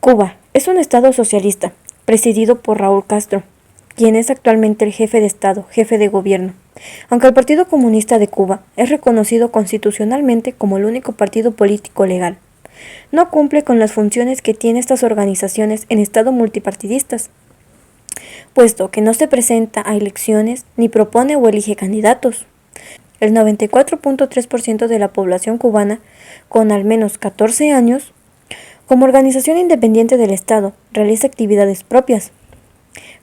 Cuba es un estado socialista, presidido por Raúl Castro, quien es actualmente el jefe de Estado, jefe de gobierno. Aunque el Partido Comunista de Cuba es reconocido constitucionalmente como el único partido político legal, no cumple con las funciones que tienen estas organizaciones en estado multipartidistas, puesto que no se presenta a elecciones ni propone o elige candidatos. El 94.3% de la población cubana, con al menos 14 años, como organización independiente del Estado, realiza actividades propias,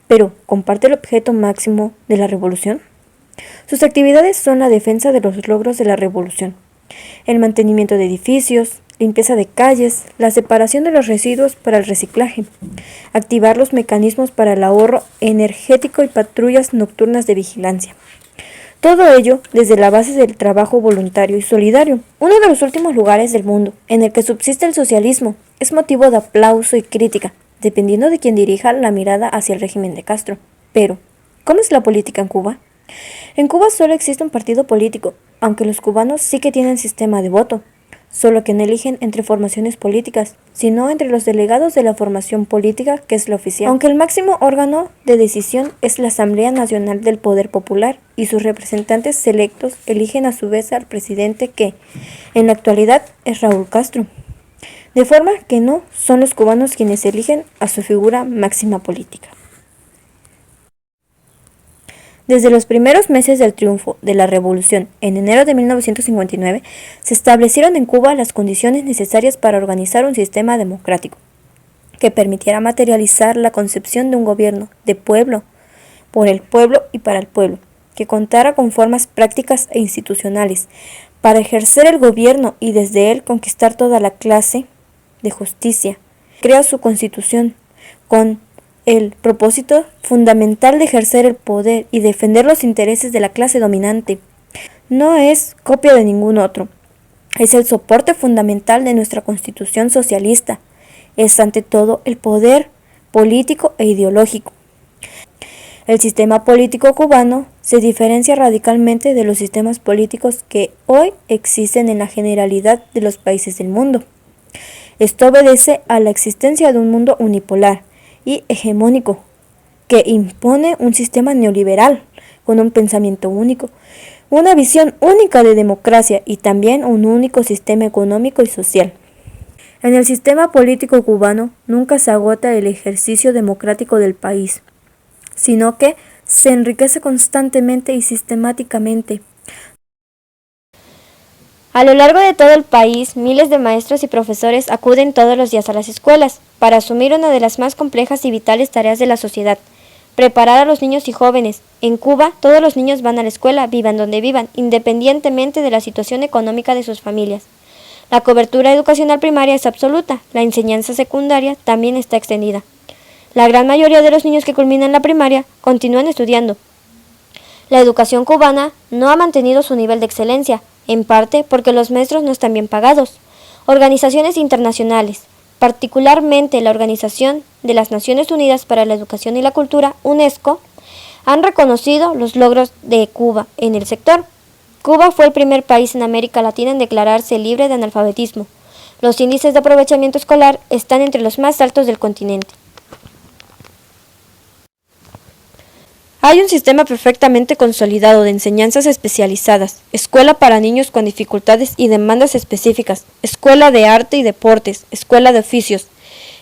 pero ¿comparte el objeto máximo de la revolución? Sus actividades son la defensa de los logros de la revolución, el mantenimiento de edificios, limpieza de calles, la separación de los residuos para el reciclaje, activar los mecanismos para el ahorro energético y patrullas nocturnas de vigilancia. Todo ello desde la base del trabajo voluntario y solidario. Uno de los últimos lugares del mundo en el que subsiste el socialismo es motivo de aplauso y crítica, dependiendo de quien dirija la mirada hacia el régimen de Castro. Pero, ¿cómo es la política en Cuba? En Cuba solo existe un partido político, aunque los cubanos sí que tienen sistema de voto, solo que no eligen entre formaciones políticas, sino entre los delegados de la formación política que es la oficial. Aunque el máximo órgano de decisión es la Asamblea Nacional del Poder Popular y sus representantes selectos eligen a su vez al presidente que, en la actualidad, es Raúl Castro. De forma que no son los cubanos quienes eligen a su figura máxima política. Desde los primeros meses del triunfo de la revolución, en enero de 1959, se establecieron en Cuba las condiciones necesarias para organizar un sistema democrático que permitiera materializar la concepción de un gobierno de pueblo, por el pueblo y para el pueblo, que contara con formas prácticas e institucionales para ejercer el gobierno y desde él conquistar toda la clase de justicia. Crea su constitución con el propósito fundamental de ejercer el poder y defender los intereses de la clase dominante. No es copia de ningún otro. Es el soporte fundamental de nuestra Constitución socialista. Es ante todo el poder político e ideológico. El sistema político cubano se diferencia radicalmente de los sistemas políticos que hoy existen en la generalidad de los países del mundo. Esto obedece a la existencia de un mundo unipolar y hegemónico, que impone un sistema neoliberal, con un pensamiento único, una visión única de democracia y también un único sistema económico y social. En el sistema político cubano nunca se agota el ejercicio democrático del país, sino que se enriquece constantemente y sistemáticamente. A lo largo de todo el país, miles de maestros y profesores acuden todos los días a las escuelas para asumir una de las más complejas y vitales tareas de la sociedad, preparar a los niños y jóvenes. En Cuba, todos los niños van a la escuela, vivan donde vivan, independientemente de la situación económica de sus familias. La cobertura educacional primaria es absoluta, la enseñanza secundaria también está extendida. La gran mayoría de los niños que culminan la primaria continúan estudiando. La educación cubana no ha mantenido su nivel de excelencia, en parte porque los maestros no están bien pagados. Organizaciones internacionales, particularmente la Organización de las Naciones Unidas para la Educación y la Cultura, UNESCO, han reconocido los logros de Cuba en el sector. Cuba fue el primer país en América Latina en declararse libre de analfabetismo. Los índices de aprovechamiento escolar están entre los más altos del continente. Hay un sistema perfectamente consolidado de enseñanzas especializadas, escuela para niños con dificultades y demandas específicas, escuela de arte y deportes, escuela de oficios.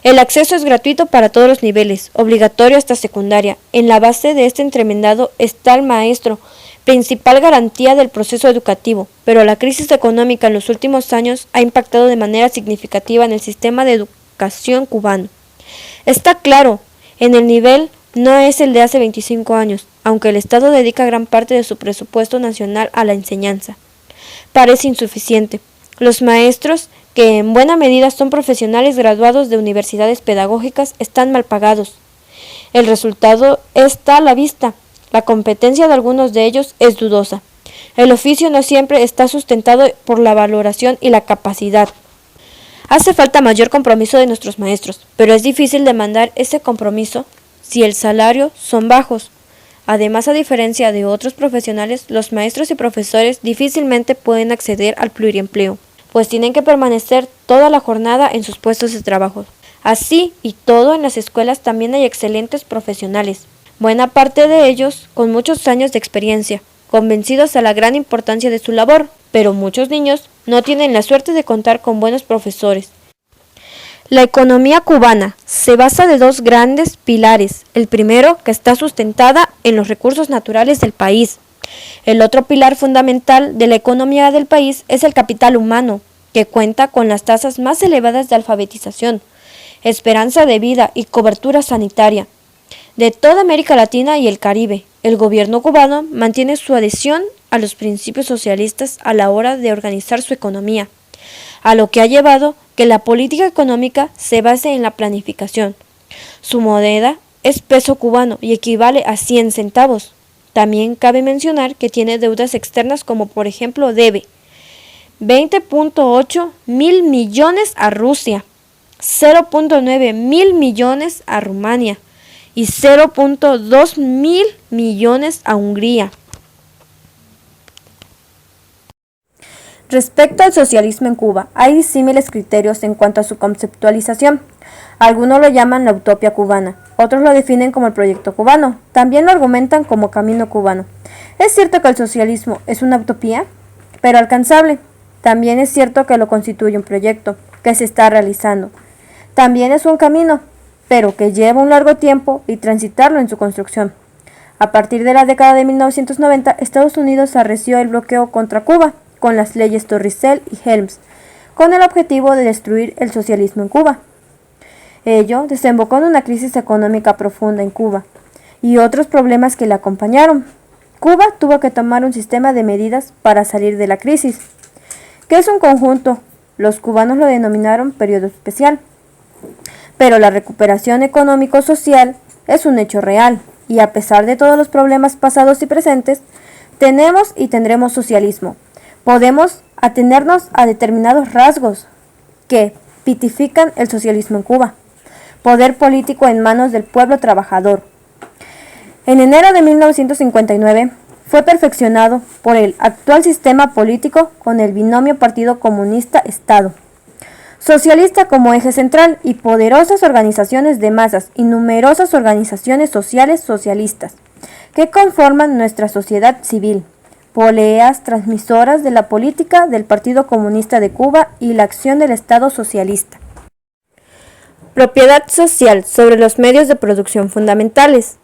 El acceso es gratuito para todos los niveles, obligatorio hasta secundaria. En la base de este entremendado está el maestro, principal garantía del proceso educativo, pero la crisis económica en los últimos años ha impactado de manera significativa en el sistema de educación cubano. Está claro, en el nivel no es el de hace 25 años, aunque el Estado dedica gran parte de su presupuesto nacional a la enseñanza. Parece insuficiente. Los maestros, que en buena medida son profesionales graduados de universidades pedagógicas, están mal pagados. El resultado está a la vista. La competencia de algunos de ellos es dudosa. El oficio no siempre está sustentado por la valoración y la capacidad. Hace falta mayor compromiso de nuestros maestros, pero es difícil demandar ese compromiso si el salario son bajos. Además, a diferencia de otros profesionales, los maestros y profesores difícilmente pueden acceder al pluriempleo, pues tienen que permanecer toda la jornada en sus puestos de trabajo. Así y todo, en las escuelas también hay excelentes profesionales, buena parte de ellos con muchos años de experiencia, convencidos de la gran importancia de su labor, pero muchos niños no tienen la suerte de contar con buenos profesores. La economía cubana se basa de dos grandes pilares. El primero, que está sustentada en los recursos naturales del país. El otro pilar fundamental de la economía del país es el capital humano, que cuenta con las tasas más elevadas de alfabetización, esperanza de vida y cobertura sanitaria de toda América Latina y el Caribe. El gobierno cubano mantiene su adhesión a los principios socialistas a la hora de organizar su economía, a lo que ha llevado que la política económica se base en la planificación. Su moneda es peso cubano y equivale a 100 centavos. También cabe mencionar que tiene deudas externas como por ejemplo debe 20.8 mil millones a Rusia, 0.9 mil millones a Rumania y 0.2 mil millones a Hungría. Respecto al socialismo en Cuba, hay disímiles criterios en cuanto a su conceptualización. Algunos lo llaman la utopía cubana, otros lo definen como el proyecto cubano, también lo argumentan como camino cubano. Es cierto que el socialismo es una utopía, pero alcanzable. También es cierto que lo constituye un proyecto que se está realizando. También es un camino, pero que lleva un largo tiempo y transitarlo en su construcción. A partir de la década de 1990, Estados Unidos arreció el bloqueo contra Cuba con las leyes Torricelli y Helms, con el objetivo de destruir el socialismo en Cuba. Ello desembocó en una crisis económica profunda en Cuba y otros problemas que la acompañaron. Cuba tuvo que tomar un sistema de medidas para salir de la crisis, que es un conjunto. Los cubanos lo denominaron periodo especial. Pero la recuperación económico-social es un hecho real, y a pesar de todos los problemas pasados y presentes, tenemos y tendremos socialismo. Podemos atenernos a determinados rasgos que tipifican el socialismo en Cuba. Poder político en manos del pueblo trabajador. En enero de 1959 fue perfeccionado por el actual sistema político con el binomio Partido Comunista-Estado Socialista como eje central y poderosas organizaciones de masas y numerosas organizaciones sociales socialistas que conforman nuestra sociedad civil, poleas transmisoras de la política del Partido Comunista de Cuba y la acción del Estado socialista. Propiedad social sobre los medios de producción fundamentales.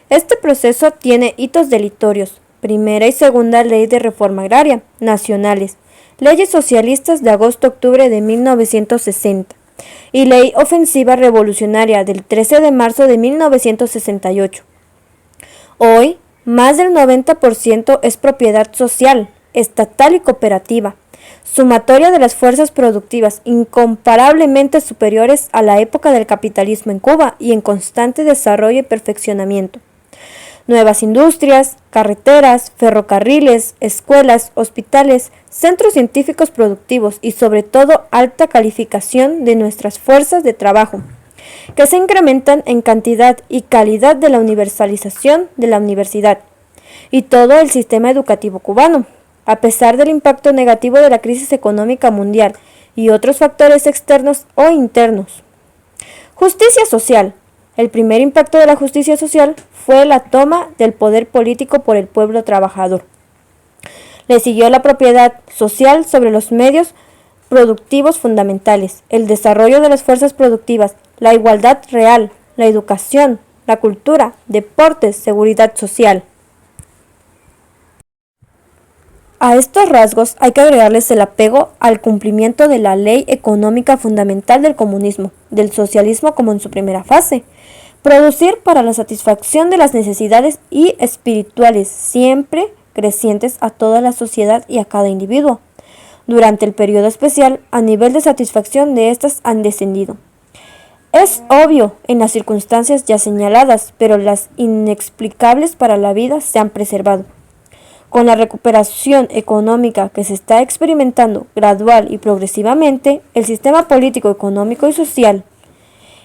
Este proceso tiene hitos deleterios. Primera y segunda ley de reforma agraria nacionales, leyes socialistas de agosto-octubre de 1960 y ley ofensiva revolucionaria del 13 de marzo de 1968. Hoy, más del 90% es propiedad social, estatal y cooperativa, sumatoria de las fuerzas productivas incomparablemente superiores a la época del capitalismo en Cuba y en constante desarrollo y perfeccionamiento. Nuevas industrias, carreteras, ferrocarriles, escuelas, hospitales, centros científicos productivos y sobre todo alta calificación de nuestras fuerzas de trabajo, que se incrementan en cantidad y calidad de la universalización de la universidad y todo el sistema educativo cubano, a pesar del impacto negativo de la crisis económica mundial y otros factores externos o internos. Justicia social. El primer impacto de la justicia social fue la toma del poder político por el pueblo trabajador. Le siguió la propiedad social sobre los medios productivos fundamentales, el desarrollo de las fuerzas productivas, la igualdad real, la educación, la cultura, deportes, seguridad social. A estos rasgos hay que agregarles el apego al cumplimiento de la ley económica fundamental del comunismo, del socialismo como en su primera fase. Producir para la satisfacción de las necesidades y espirituales siempre crecientes a toda la sociedad y a cada individuo. Durante el periodo especial, a nivel de satisfacción de estas han descendido. Es obvio en las circunstancias ya señaladas, pero las inexplicables para la vida se han preservado. Con la recuperación económica que se está experimentando gradual y progresivamente, el sistema político, económico y social,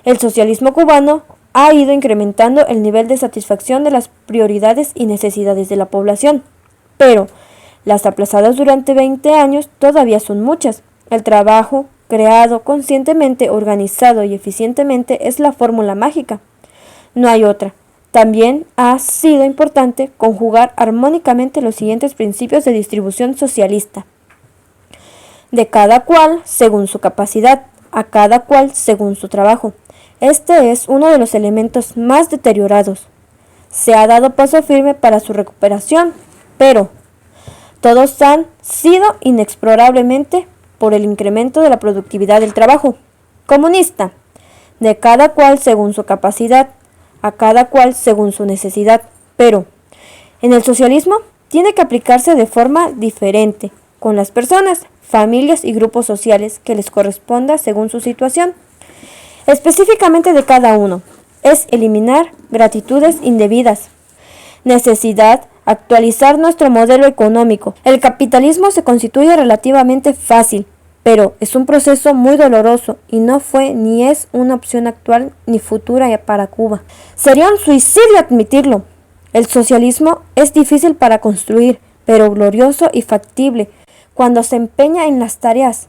el socialismo cubano, ha ido incrementando el nivel de satisfacción de las prioridades y necesidades de la población. Pero las aplazadas durante 20 años todavía son muchas. El trabajo creado conscientemente, organizado y eficientemente es la fórmula mágica. No hay otra. También ha sido importante conjugar armónicamente los siguientes principios de distribución socialista. De cada cual según su capacidad, a cada cual según su trabajo. Este es uno de los elementos más deteriorados. Se ha dado paso firme para su recuperación, pero todos han sido inexplorablemente por el incremento de la productividad del trabajo. Comunista. De cada cual según su capacidad, a cada cual según su necesidad. Pero en el socialismo tiene que aplicarse de forma diferente, con las personas, familias y grupos sociales que les corresponda según su situación. Específicamente de cada uno, es eliminar gratitudes indebidas. Necesidad, actualizar nuestro modelo económico. El capitalismo se constituye relativamente fácil, pero es un proceso muy doloroso y no fue ni es una opción actual ni futura para Cuba. Sería un suicidio admitirlo. El socialismo es difícil para construir, pero glorioso y factible cuando se empeña en las tareas